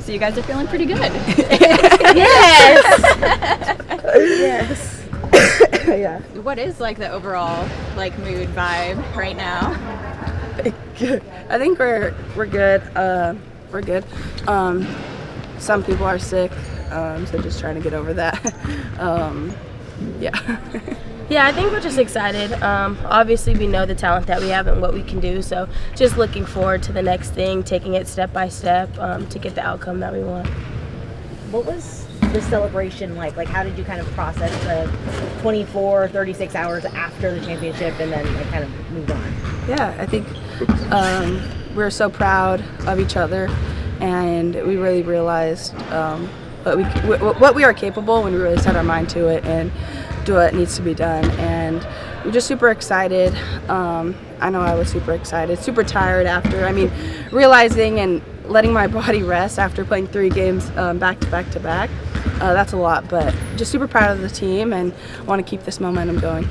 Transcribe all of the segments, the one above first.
So you guys are feeling pretty good. Yes. Yes. Yeah. What is like the overall like mood vibe right now? I think we're good. We're good. Some people are sick, so just trying to get over that. Yeah. Yeah, I think we're just excited. Obviously, we know the talent that we have and what we can do, so just looking forward to the next thing, taking it step by step to get the outcome that we want. What was the celebration like? Like, how did you kind of process the 24, 36 hours after the championship and then like kind of move on? Yeah, I think we're so proud of each other, and we really realized what we are capable when we really set our mind to it and do what needs to be done. And we're just super excited. I know I was super excited, super tired after. I mean, realizing and letting my body rest after playing 3 games back to back to back. That's a lot, but just super proud of the team and want to keep this momentum going.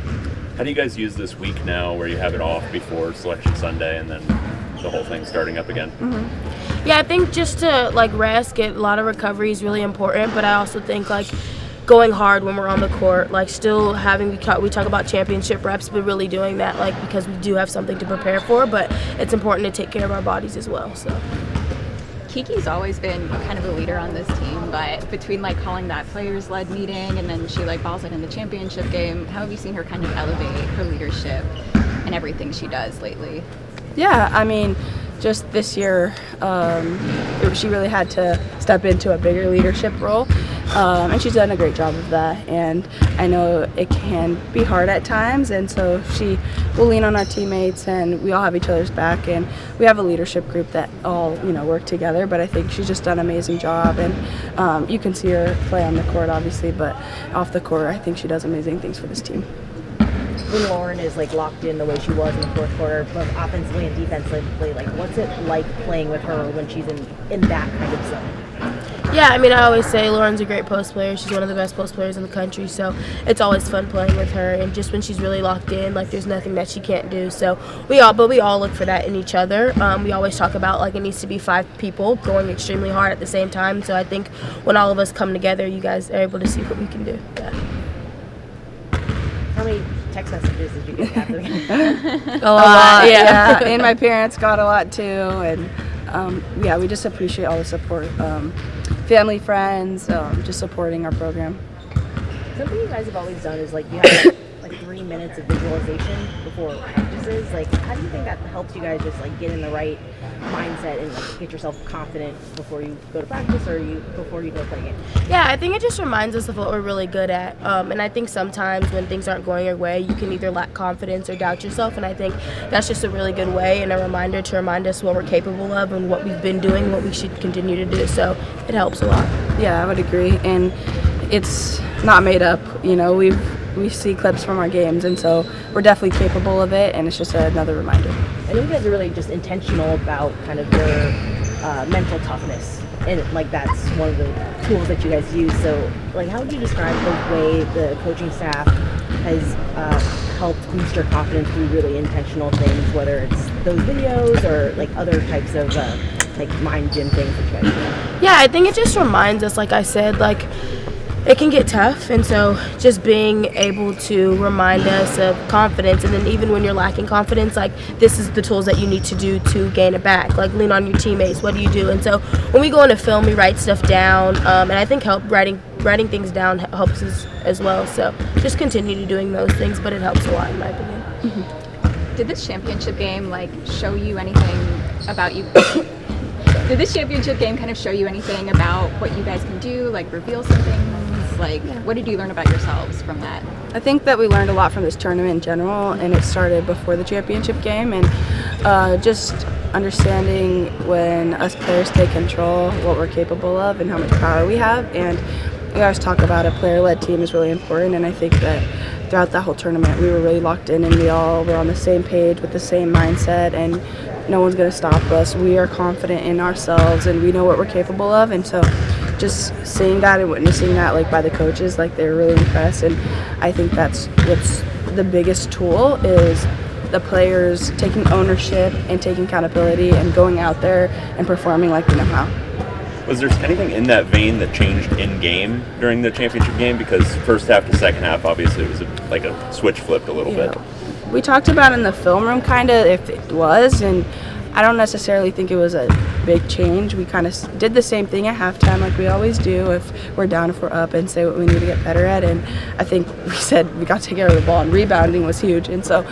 How do you guys use this week now where you have it off before Selection Sunday and then the whole thing starting up again? Mm-hmm. Yeah, I think just to like rest, get a lot of recovery is really important, but I also think like going hard when we're on the court, like still having, we talk about championship reps, but really doing that like because we do have something to prepare for, but it's important to take care of our bodies as well. So Kiki's always been kind of a leader on this team, but between like calling that players-led meeting and then she like balls it in the championship game, how have you seen her kind of elevate her leadership and everything she does lately? Yeah, I mean, just this year, she really had to step into a bigger leadership role, and she's done a great job of that. And I know it can be hard at times, and so she will lean on our teammates, and we all have each other's back, and we have a leadership group that all work together. But I think she's just done an amazing job, and you can see her play on the court, obviously, but off the court, I think she does amazing things for this team. When Lauren is like locked in the way she was in the fourth quarter, both offensively and defensively, like what's it like playing with her when she's in that kind of zone? yeah, I mean, I always say Lauren's a great post player. She's one of the best post players in the country, so it's always fun playing with her. And just when she's really locked in, like there's nothing that she can't do. So we all look for that in each other. We always talk about like it needs to be 5 people going extremely hard at the same time. So I think when all of us come together, you guys are able to see what we can do. Yeah. How many text messages did you get after the game? A lot, yeah. And my parents got a lot too, and we just appreciate all the support. Family, friends, just supporting our program. Something you guys have always done is like you have like 3 minutes of visualization before practices. Like, how do you think that helps you guys just like get in the right mindset and like get yourself confident before you go to practice or before you go play a game? Yeah, I think it just reminds us of what we're really good at. And I think sometimes when things aren't going your way, you can either lack confidence or doubt yourself. And I think that's just a really good way and a reminder to remind us what we're capable of and what we've been doing, what we should continue to do. So it helps a lot. Yeah, I would agree. And it's not made up. We see clips from our games, and so we're definitely capable of it, and it's just another reminder. I know you guys are really just intentional about kind of your mental toughness, and like that's one of the tools that you guys use. So like, how would you describe the way the coaching staff has helped boost your confidence through really intentional things, whether it's those videos or like other types of like mind gym things that you guys do? Yeah, I think it just reminds us, like I said, like it can get tough, and so just being able to remind us of confidence, and then even when you're lacking confidence, like this is the tools that you need to do to gain it back. Like lean on your teammates. What do you do? And so when we go into film, we write stuff down, and I think writing things down helps us as well. So just continue to doing those things, but it helps a lot in my opinion. Mm-hmm. Did this championship game like show you anything about you? Did this championship game kind of show you anything about what you guys can do? Like reveal some things? Like, what did you learn about yourselves from that? I think that we learned a lot from this tournament in general, and it started before the championship game, and just understanding when us players take control, what we're capable of, and how much power we have. And we always talk about a player-led team is really important, and I think that throughout that whole tournament, we were really locked in, and we all were on the same page with the same mindset, and no one's going to stop us. We are confident in ourselves, and we know what we're capable of, and so just seeing that and witnessing that, like by the coaches, like they were really impressed. And I think that's what's the biggest tool is the players taking ownership and taking accountability and going out there and performing like they know how. Was there anything in that vein that changed in game during the championship game? Because first half to second half, obviously, it was like a switch flipped a little bit. We talked about in the film room kind of if it was, and I don't necessarily think it was a big change. We kind of did the same thing at halftime like we always do if we're down, if we're up, and say what we need to get better at. And I think we said we got to take care of the ball, and rebounding was huge. And so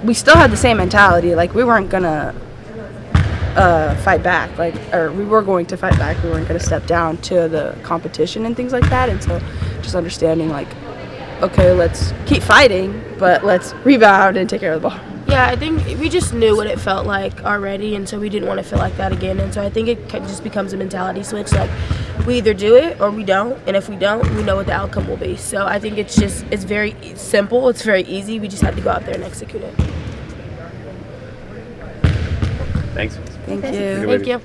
we still had the same mentality. Like, we weren't going to fight back, or we were going to fight back. We weren't going to step down to the competition and things like that. And so just understanding, like, okay, let's keep fighting, but let's rebound and take care of the ball. Yeah, I think we just knew what it felt like already, and so we didn't want to feel like that again. And so I think it just becomes a mentality switch. Like, we either do it or we don't, and if we don't, we know what the outcome will be. So I think it's very simple. It's very easy. We just have to go out there and execute it. Thanks. Thank you. Thank you.